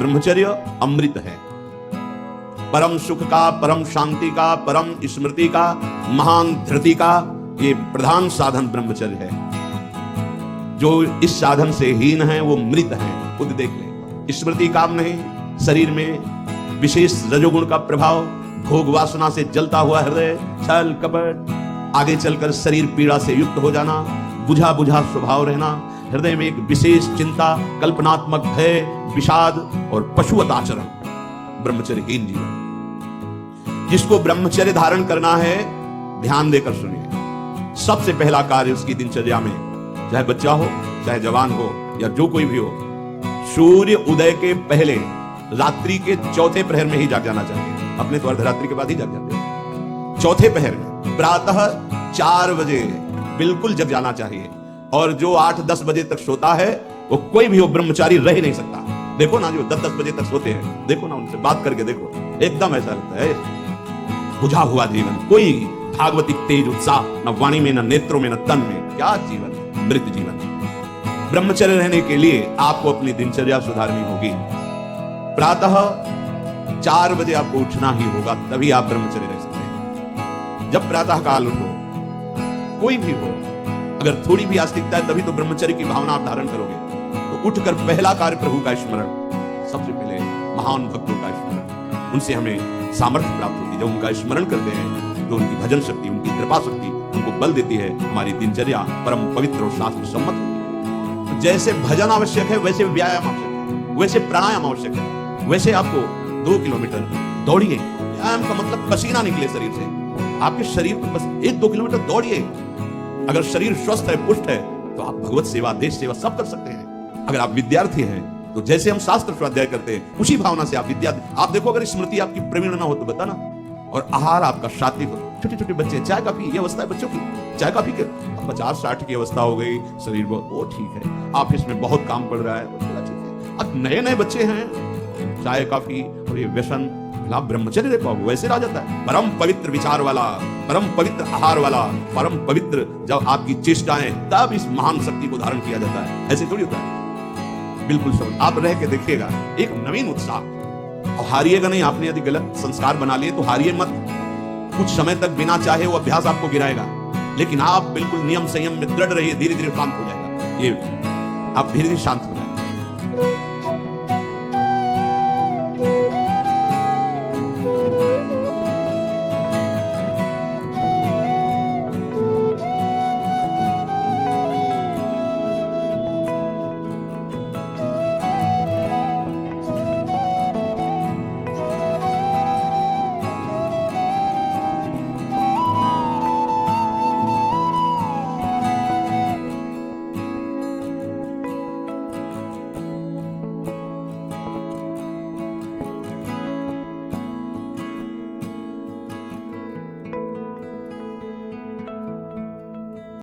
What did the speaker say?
ब्रह्मचर्य अमृत है, परम सुख का, परम शांति का, परम स्मृति का, महान धृति का ये प्रधान साधन ब्रह्मचर्य है। जो इस साधन से हीन है वो मृत है। खुद देख ले, स्मृति काम नहीं, शरीर में विशेष रजोगुण का प्रभाव, भोग वासना से जलता हुआ हृदय, छल कपट, आगे चलकर शरीर पीड़ा से युक्त हो जाना, बुझा बुझा स्वभाव रहना, हृदय में एक विशेष चिंता, कल्पनात्मक भय, विषाद और पशुवत आचरण, ब्रह्मचर्यहीन जीवन। जिसको ब्रह्मचर्य धारण करना है, ध्यान देकर सुनिए। सबसे पहला कार्य उसकी दिनचर्या में, चाहे बच्चा हो, चाहे जवान हो, या जो कोई भी हो, सूर्य उदय के पहले रात्रि के चौथे प्रहर में ही जाग जाना चाहिए। अपने तो अर्धरात्रि के बाद ही जाग जाते हैं। चौथे प्रहर में प्रातः 4 बजे बिल्कुल जग जाना चाहिए। और जो 8-10 बजे तक सोता है, वो कोई भी हो ब्रह्मचारी रह ही नहीं सकता। देखो ना, जो 10-10 बजे तक सोते हैं, देखो ना, उनसे बात करके देखो, एकदम ऐसा लगता है बुझा हुआ जीवन, कोई भागवतिक तेज उत्साह न वाणी में, न नेत्रों में, न तन में। क्या जीवन, मृत जीवन। ब्रह्मचर्य रहने के लिए आपको अपनी दिनचर्या सुधारनी होगी। प्रातः 4 बजे आपको उठना ही होगा, तभी आप ब्रह्मचर्य रह सकते हैं। जब प्रातः काल उठो, कोई भी हो, अगर थोड़ी भी आस्तिकता है, तभी तो ब्रह्मचर्य की भावना आप धारण करोगे। तो उठकर पहला कार्य प्रभु का स्मरण, सबसे पहले महान भक्तों का स्मरण, उनसे हमें सामर्थ्य प्राप्त होती है। जब उनका स्मरण करते हैं तो उनकी भजन शक्ति, उनकी कृपा शक्ति उनको बल देती है। हमारी दिनचर्या परम पवित्र और शास्त्र सम्मत होती है। जैसे भजन आवश्यक है, वैसे व्यायाम आवश्यक है, वैसे प्राणायाम आवश्यक है। वैसे आपको 2 किलोमीटर दौड़िए। व्यायाम का मतलब पसीना निकले शरीर से, आपके शरीर को बस 1-2 किलोमीटर दौड़िए। अगर शरीर स्वस्थ है, पुष्ट है, तो आप भगवत सेवा, देश सेवा सब कर सकते हैं। अगर आप विद्यार्थी हैं, तो जैसे हम शास्त्र स्वाध्याय करते हैं, उसी भावना से आप आप देखो, अगर स्मृति आपकी प्रवीण ना हो तो बताना, और आहार आपका सात्विक हो। छोटे छोटे बच्चे चाय काफी, ये अवस्था है बच्चों की, चाय काफी के 50-60 की अवस्था हो गई, शरीर बहुत, वो ठीक है, ऑफिस में बहुत काम पड़ रहा है, वो ठीक है। अब नए नए बच्चे हैं, चाय काफी और ये व्यसन, आप ब्रह्मचर्य रह पाओगे, वैसे रह जाता है। परम पवित्र विचार वाला, परम पवित्र आहार वाला, परम पवित्र जब आपकी चेष्टाएं, तब इस महान शक्ति को धारण किया जाता है। ऐसे थोड़ी होता है। बिल्कुल सब आप रह के देखिएगा, एक नवीन उत्साह। और हारिएगा नहीं। आपने यदि गलत संस्कार बना लिए तो हारिए मत। कुछ समय तक बिना चाहे वो अभ्यास आपको गिराएगा, लेकिन आप बिल्कुल नियम संयम में दृढ़ रहिए, धीरे धीरे शांत हो जाएगा। ये आप धीरे धीरे शांत